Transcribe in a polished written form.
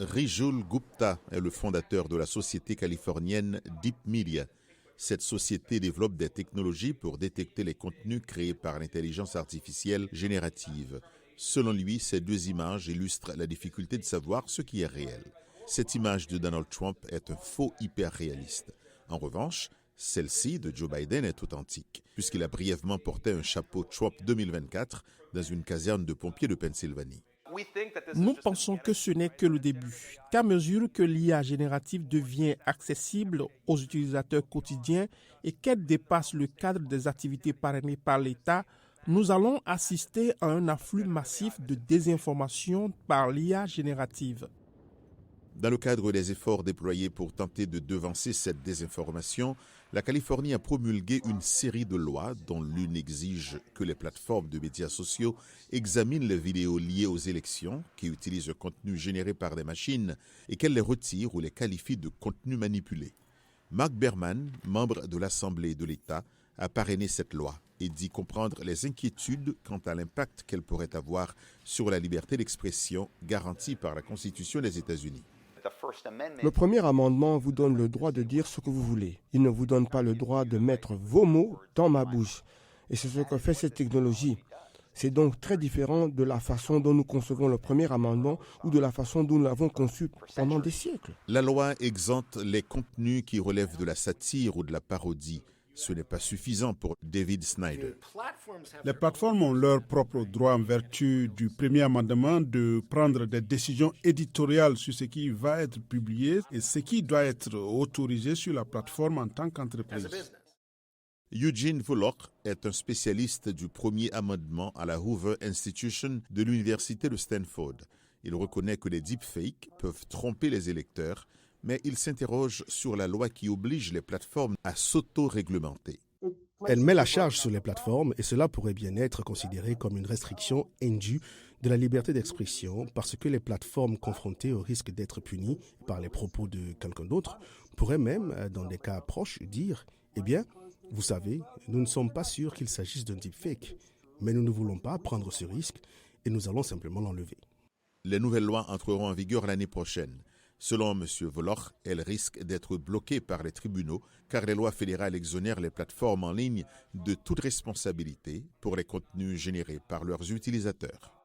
Rijul Gupta est le fondateur de la société californienne Deep Media. Cette société développe des technologies pour détecter les contenus créés par l'intelligence artificielle générative. Selon lui, ces deux images illustrent la difficulté de savoir ce qui est réel. Cette image de Donald Trump est un faux hyper-réaliste. En revanche, celle-ci de Joe Biden est authentique, puisqu'il a brièvement porté un chapeau Trump 2024 dans une caserne de pompiers de Pennsylvanie. Nous pensons que ce n'est que le début, qu'à mesure que l'IA générative devient accessible aux utilisateurs quotidiens et qu'elle dépasse le cadre des activités parrainées par l'État, nous allons assister à un afflux massif de désinformation par l'IA générative. Dans le cadre des efforts déployés pour tenter de devancer cette désinformation, la Californie a promulgué une série de lois dont l'une exige que les plateformes de médias sociaux examinent les vidéos liées aux élections qui utilisent un contenu généré par des machines et qu'elles les retirent ou les qualifient de contenu manipulé. Mark Berman, membre de l'Assemblée de l'État, a parrainé cette loi et dit comprendre les inquiétudes quant à l'impact qu'elle pourrait avoir sur la liberté d'expression garantie par la Constitution des États-Unis. Le premier amendement vous donne le droit de dire ce que vous voulez. Il ne vous donne pas le droit de mettre vos mots dans ma bouche. Et c'est ce que fait cette technologie. C'est donc très différent de la façon dont nous concevons le premier amendement ou de la façon dont nous l'avons conçu pendant des siècles. La loi exempte les contenus qui relèvent de la satire ou de la parodie. Ce n'est pas suffisant pour David Snyder. Les plateformes ont leur propre droit en vertu du premier amendement de prendre des décisions éditoriales sur ce qui va être publié et ce qui doit être autorisé sur la plateforme en tant qu'entreprise. Eugene Volokh est un spécialiste du premier amendement à la Hoover Institution de l'Université de Stanford. Il reconnaît que les deepfakes peuvent tromper les électeurs, mais il s'interroge sur la loi qui oblige les plateformes à s'auto-réglementer. Elle met la charge sur les plateformes et cela pourrait bien être considéré comme une restriction indue de la liberté d'expression parce que les plateformes confrontées au risque d'être punies par les propos de quelqu'un d'autre pourraient même, dans des cas proches, dire « Eh bien, vous savez, nous ne sommes pas sûrs qu'il s'agisse d'un deepfake, mais nous ne voulons pas prendre ce risque et nous allons simplement l'enlever. » Les nouvelles lois entreront en vigueur l'année prochaine. Selon M. Volokh, elles risquent d'être bloquées par les tribunaux car les lois fédérales exonèrent les plateformes en ligne de toute responsabilité pour les contenus générés par leurs utilisateurs.